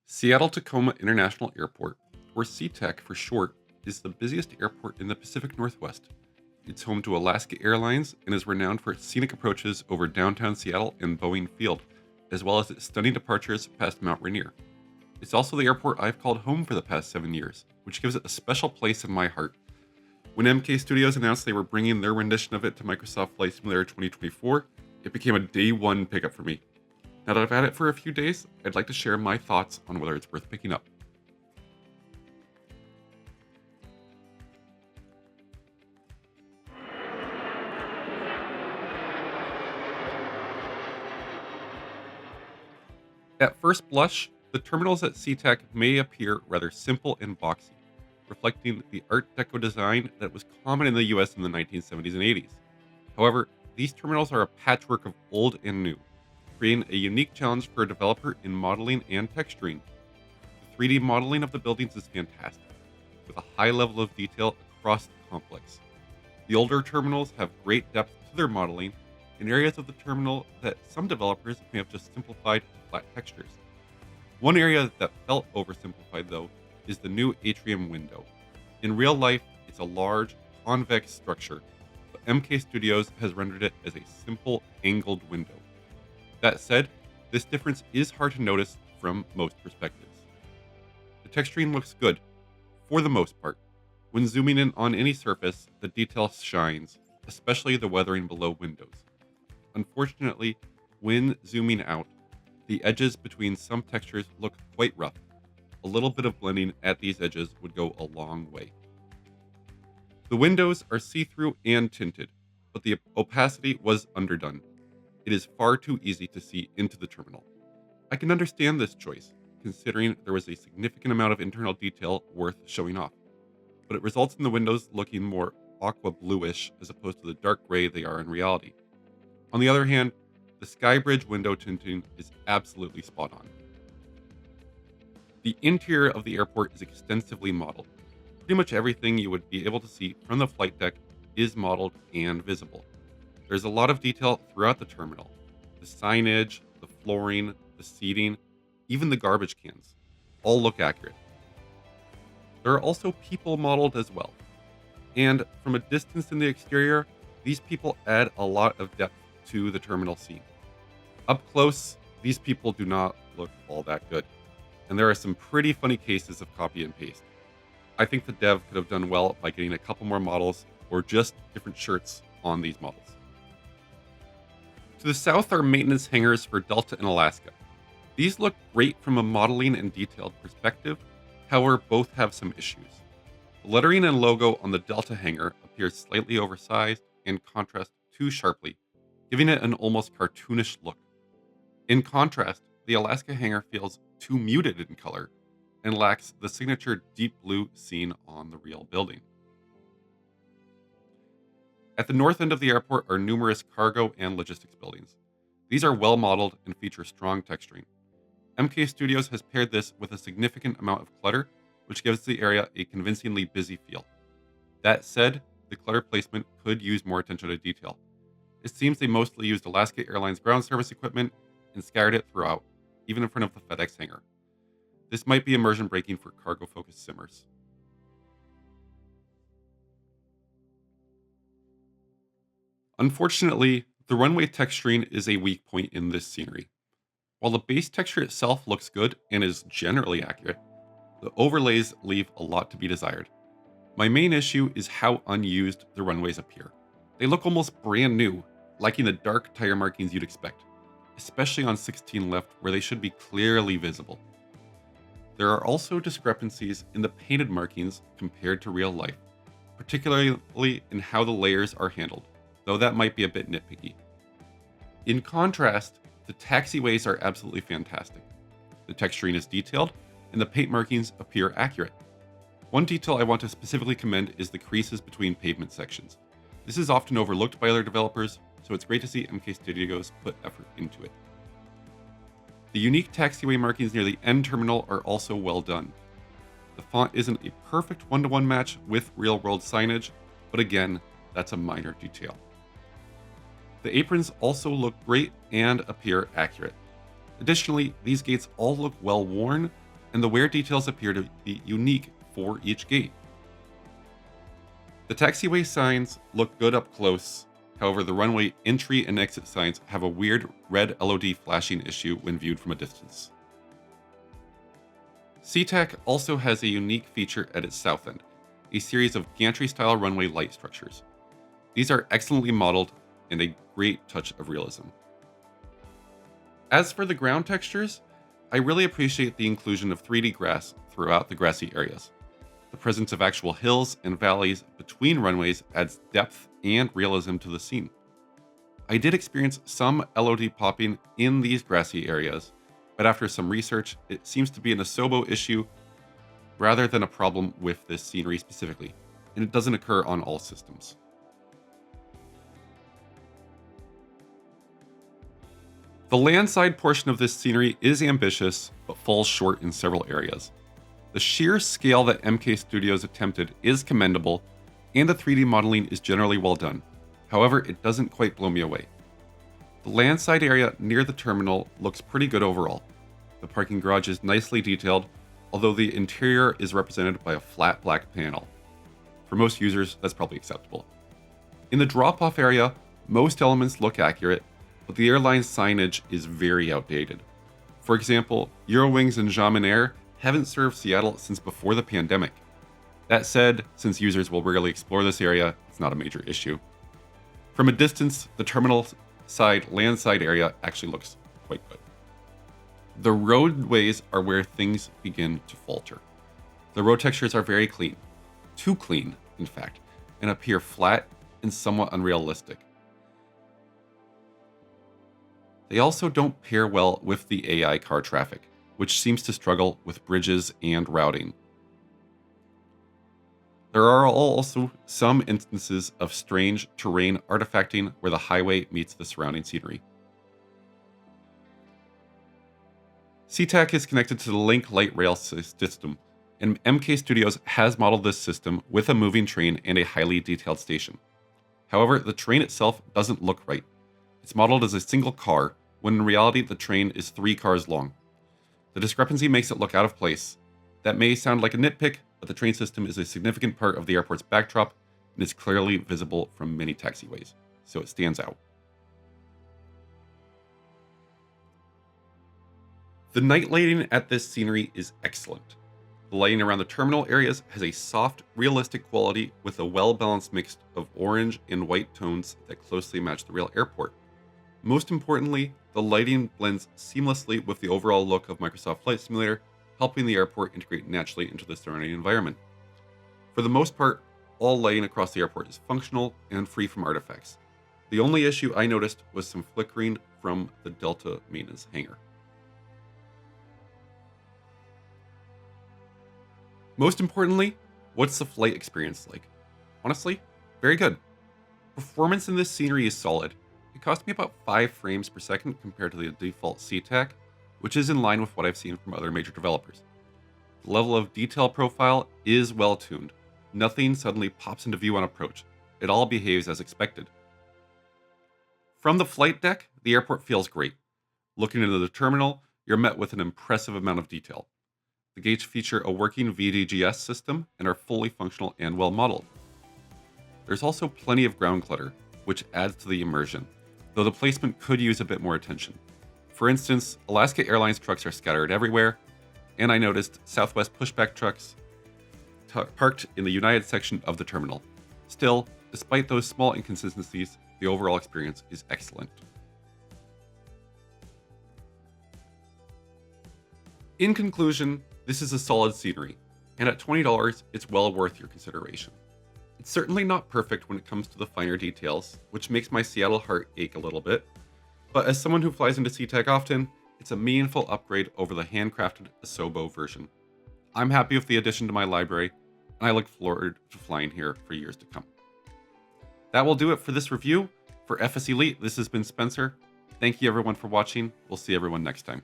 Seattle-Tacoma International Airport, or SeaTac for short, is the busiest airport in the Pacific Northwest. It's home to Alaska Airlines and is renowned for its scenic approaches over downtown Seattle and Boeing Field, as well as its stunning departures past Mount Rainier. It's also the airport I've called home for the past 7 years, which gives it a special place in my heart. When MKStudios announced they were bringing their rendition of it to Microsoft Flight Simulator 2024, it became a day one pickup for me. Now that I've had it for a few days, I'd like to share my thoughts on whether it's worth picking up. At first blush, the terminals at SeaTac may appear rather simple and boxy, reflecting the Art Deco design that was common in the US in the 1970s and 80s. However, these terminals are a patchwork of old and new, creating a unique challenge for a developer in modeling and texturing. The 3D modeling of the buildings is fantastic, with a high level of detail across the complex. The older terminals have great depth to their modeling in areas of the terminal that some developers may have just simplified to flat textures. One area that felt oversimplified, though, is the new atrium window. In real life, it's a large, convex structure, but MKStudios has rendered it as a simple, angled window. That said, this difference is hard to notice from most perspectives. The texturing looks good, for the most part. When zooming in on any surface, the detail shines, especially the weathering below windows. Unfortunately, when zooming out, the edges between some textures look quite rough. A little bit of blending at these edges would go a long way. The windows are see-through and tinted, but the opacity was underdone. It is far too easy to see into the terminal. I can understand this choice, considering there was a significant amount of internal detail worth showing off, but it results in the windows looking more aqua bluish as opposed to the dark gray they are in reality. On the other hand, the Skybridge window tinting is absolutely spot on. The interior of the airport is extensively modeled. Pretty much everything you would be able to see from the flight deck is modeled and visible. There's a lot of detail throughout the terminal. The signage, the flooring, the seating, even the garbage cans, all look accurate. There are also people modeled as well. And from a distance in the exterior, these people add a lot of depth to the terminal scene. Up close, these people do not look all that good. And there are some pretty funny cases of copy and paste. I think the dev could have done well by getting a couple more models or just different shirts on these models. To the south are maintenance hangars for Delta and Alaska. These look great from a modeling and detailed perspective, however, both have some issues. The lettering and logo on the Delta hangar appears slightly oversized and contrast too sharply, giving it an almost cartoonish look. In contrast, the Alaska hangar feels too muted in color and lacks the signature deep blue seen on the real building. At the north end of the airport are numerous cargo and logistics buildings. These are well modeled and feature strong texturing. MKStudios has paired this with a significant amount of clutter, which gives the area a convincingly busy feel. That said, the clutter placement could use more attention to detail. It seems they mostly used Alaska Airlines ground service equipment and scattered it throughout, even in front of the FedEx hangar. This might be immersion breaking for cargo-focused simmers. Unfortunately, the runway texturing is a weak point in this scenery. While the base texture itself looks good and is generally accurate, the overlays leave a lot to be desired. My main issue is how unused the runways appear. They look almost brand new, lacking the dark tire markings you'd expect, especially on 16 left where they should be clearly visible. There are also discrepancies in the painted markings compared to real life, particularly in how the layers are handled, though that might be a bit nitpicky. In contrast, the taxiways are absolutely fantastic. The texturing is detailed, and the paint markings appear accurate. One detail I want to specifically commend is the creases between pavement sections. This is often overlooked by other developers, so it's great to see MKStudios put effort into it. The unique taxiway markings near the end terminal are also well done. The font isn't a perfect one-to-one match with real-world signage, but again, that's a minor detail. The aprons also look great and appear accurate. Additionally, these gates all look well worn, and the wear details appear to be unique for each gate. The taxiway signs look good up close, however the runway entry and exit signs have a weird red LOD flashing issue when viewed from a distance. SeaTac also has a unique feature at its south end, a series of gantry-style runway light structures. These are excellently modeled and a great touch of realism. As for the ground textures, I really appreciate the inclusion of 3D grass throughout the grassy areas. The presence of actual hills and valleys between runways adds depth and realism to the scene. I did experience some LOD popping in these grassy areas, but after some research, it seems to be an asobo issue rather than a problem with this scenery specifically, and it doesn't occur on all systems. The landside portion of this scenery is ambitious, but falls short in several areas. The sheer scale that MKStudios attempted is commendable, and the 3D modeling is generally well done. However, it doesn't quite blow me away. The landside area near the terminal looks pretty good overall. The parking garage is nicely detailed, although the interior is represented by a flat black panel. For most users, that's probably acceptable. In the drop-off area, most elements look accurate, but the airline's signage is very outdated. For example, Eurowings and Jean Air haven't served Seattle since before the pandemic. That said, since users will rarely explore this area, it's not a major issue. From a distance, the terminal side landside area actually looks quite good. The roadways are where things begin to falter. The road textures are very clean. Too clean, in fact, and appear flat and somewhat unrealistic. They also don't pair well with the AI car traffic, which seems to struggle with bridges and routing. There are also some instances of strange terrain artifacting where the highway meets the surrounding scenery. SeaTac is connected to the Link light rail system, and MKStudios has modeled this system with a moving train and a highly detailed station. However, the train itself doesn't look right. It's modeled as a single car, when in reality the train is 3 cars long. The discrepancy makes it look out of place. That may sound like a nitpick, but the train system is a significant part of the airport's backdrop and is clearly visible from many taxiways, so it stands out. The night lighting at this scenery is excellent. The lighting around the terminal areas has a soft, realistic quality with a well-balanced mix of orange and white tones that closely match the real airport. Most importantly, the lighting blends seamlessly with the overall look of Microsoft Flight Simulator, helping the airport integrate naturally into the surrounding environment. For the most part, all lighting across the airport is functional and free from artifacts. The only issue I noticed was some flickering from the Delta maintenance hangar. Most importantly, what's the flight experience like? Honestly, very good. Performance in this scenery is solid. It cost me about 5 frames per second compared to the default SeaTac, which is in line with what I've seen from other major developers. The level of detail profile is well tuned. Nothing suddenly pops into view on approach. It all behaves as expected. From the flight deck, the airport feels great. Looking into the terminal, you're met with an impressive amount of detail. The gates feature a working VDGS system and are fully functional and well modeled. There's also plenty of ground clutter, which adds to the immersion, though the placement could use a bit more attention. For instance, Alaska Airlines trucks are scattered everywhere, and I noticed Southwest pushback trucks parked in the United section of the terminal. Still, despite those small inconsistencies, the overall experience is excellent. In conclusion, this is a solid scenery, and at $20, it's well worth your consideration. It's certainly not perfect when it comes to the finer details, which makes my Seattle heart ache a little bit, but as someone who flies into SeaTac often, it's a meaningful upgrade over the handcrafted Asobo version. I'm happy with the addition to my library, and I look forward to flying here for years to come. That will do it for this review. For FS Elite, this has been Spencer. Thank you everyone for watching. We'll see everyone next time.